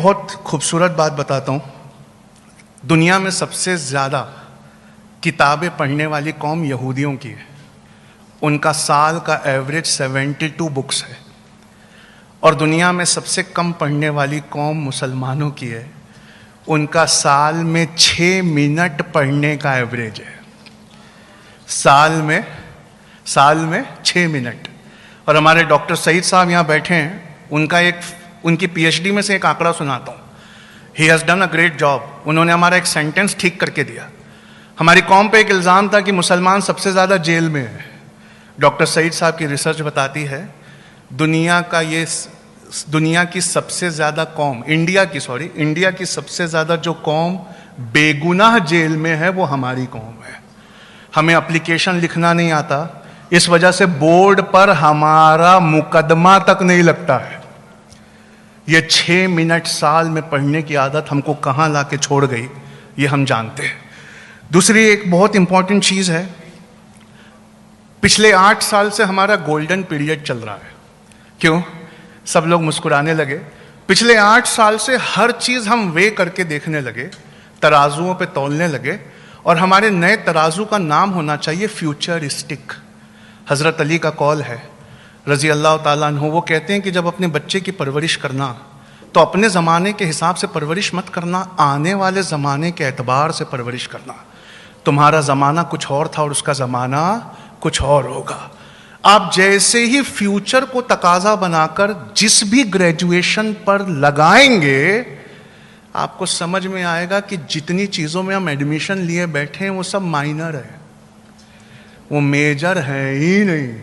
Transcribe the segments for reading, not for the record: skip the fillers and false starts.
बहुत खूबसूरत बात बताता हूँ। दुनिया में सबसे ज़्यादा किताबें पढ़ने वाली कौम यहूदियों की है। उनका साल का एवरेज 72 बुक्स है। और दुनिया में सबसे कम पढ़ने वाली कौम मुसलमानों की है। उनका साल में 6 मिनट पढ़ने का एवरेज है। साल में 6 मिनट। और हमारे डॉक्टर सईद साहब यहाँ बैठे हैं, उनकी पीएचडी में से एक आंकड़ा सुनाता हूँ। He has done a great job. उन्होंने हमारा एक सेंटेंस ठीक करके दिया। हमारी कौम पे एक इल्ज़ाम था कि मुसलमान सबसे ज़्यादा जेल में है। डॉक्टर सईद साहब की रिसर्च बताती है दुनिया की सबसे ज़्यादा कौम, इंडिया की सबसे ज़्यादा जो कौम बेगुनाह जेल में है वो हमारी कौम है। हमें एप्लीकेशन लिखना नहीं आता, इस वजह से बोर्ड पर हमारा मुकदमा तक नहीं लगता है। ये 6 मिनट साल में पढ़ने की आदत हमको कहाँ ला के छोड़ गई, ये हम जानते हैं। दूसरी एक बहुत इंपॉर्टेंट चीज़ है, पिछले 8 साल से हमारा गोल्डन पीरियड चल रहा है। क्यों? सब लोग मुस्कुराने लगे। पिछले 8 साल से हर चीज़ हम वे करके देखने लगे, तराजुओं पे तौलने लगे, और हमारे नए तराजू का नाम होना चाहिए फ्यूचरिस्टिक। हज़रत अली का कौल है रज़ी अल्लाह ताला अन्हु, वो कहते हैं कि जब अपने बच्चे की परवरिश करना तो अपने ज़माने के हिसाब से परवरिश मत करना, आने वाले ज़माने के एतबार से परवरिश करना। तुम्हारा ज़माना कुछ और था और उसका ज़माना कुछ और होगा। आप जैसे ही फ्यूचर को तकाजा बनाकर जिस भी ग्रेजुएशन पर लगाएंगे, आपको समझ में आएगा कि जितनी चीज़ों में हम एडमिशन लिए बैठे हैं वो सब माइनर है, वो मेजर है ही नहीं।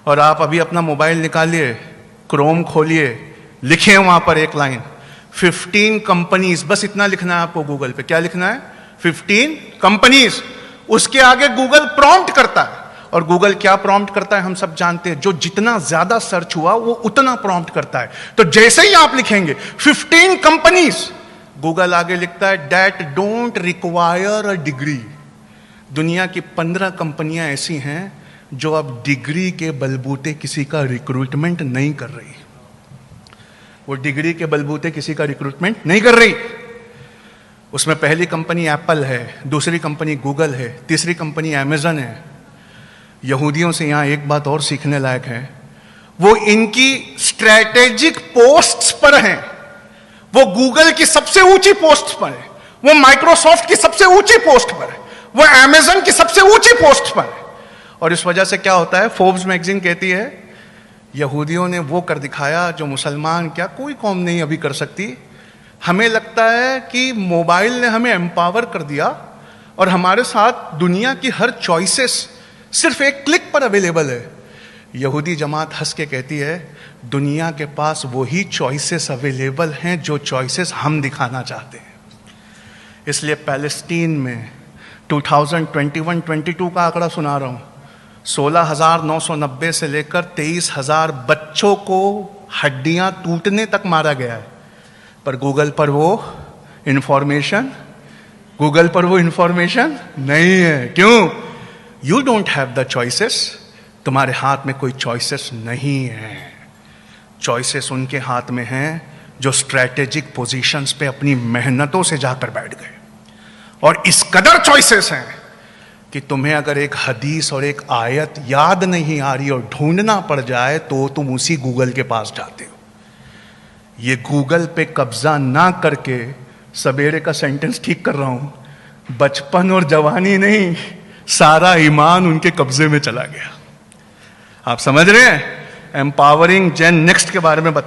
और आप अभी अपना मोबाइल निकालिए, क्रोम खोलिए, लिखे वहाँ पर एक लाइन 15 कंपनीज, बस इतना लिखना है आपको गूगल पे। क्या लिखना है? 15 कंपनीज। उसके आगे गूगल प्रॉम्प्ट करता है, और गूगल क्या प्रॉम्प्ट करता है हम सब जानते हैं। जो जितना ज्यादा सर्च हुआ वो उतना प्रॉम्प्ट करता है। तो जैसे ही आप लिखेंगे 15 कंपनीज, गूगल आगे लिखता है that don't require a degree. दुनिया की 15 कंपनियां ऐसी हैं जो अब डिग्री के बलबूते किसी का रिक्रूटमेंट नहीं कर रही। वो डिग्री के बलबूते किसी का रिक्रूटमेंट नहीं कर रही। उसमें पहली कंपनी एप्पल है, दूसरी कंपनी गूगल है, तीसरी कंपनी अमेजन है। यहूदियों से यहां एक बात और सीखने लायक है, वो इनकी स्ट्रैटेजिक पोस्ट्स पर हैं। वो गूगल की सबसे ऊंची पोस्ट पर है, वो माइक्रोसॉफ्ट की सबसे ऊंची पोस्ट पर है, वो अमेजन की सबसे ऊंची पोस्ट पर है। और इस वजह से क्या होता है, फोर्ब्स मैगजीन कहती है यहूदियों ने वो कर दिखाया जो मुसलमान क्या कोई कौम नहीं अभी कर सकती। हमें लगता है कि मोबाइल ने हमें एम्पावर कर दिया और हमारे साथ दुनिया की हर चॉइसेस सिर्फ एक क्लिक पर अवेलेबल है। यहूदी जमात हंस के कहती है दुनिया के पास वही चॉइसेस अवेलेबल हैं जो चॉइसेस हम दिखाना चाहते हैं। इसलिए पैलेस्टीन में 2021-22 का आंकड़ा सुना रहा हूं, 16,990 से लेकर 23,000 बच्चों को हड्डियां टूटने तक मारा गया है। पर गूगल पर वो इंफॉर्मेशन नहीं है। क्यों? You don't have the choices. तुम्हारे हाथ में कोई चॉइसेस नहीं है। चॉइसेस उनके हाथ में हैं जो स्ट्रैटेजिक पोजीशंस पे अपनी मेहनतों से जाकर बैठ गए। और इस कदर चॉइसेस हैं कि तुम्हें अगर एक हदीस और एक आयत याद नहीं आ रही और ढूंढना पड़ जाए तो तुम उसी गूगल के पास जाते हो। ये गूगल पे कब्जा ना करके, सवेरे का सेंटेंस ठीक कर रहा हूं, बचपन और जवानी नहीं, सारा ईमान उनके कब्जे में चला गया। आप समझ रहे हैं? एम्पावरिंग जेन नेक्स्ट के बारे में बता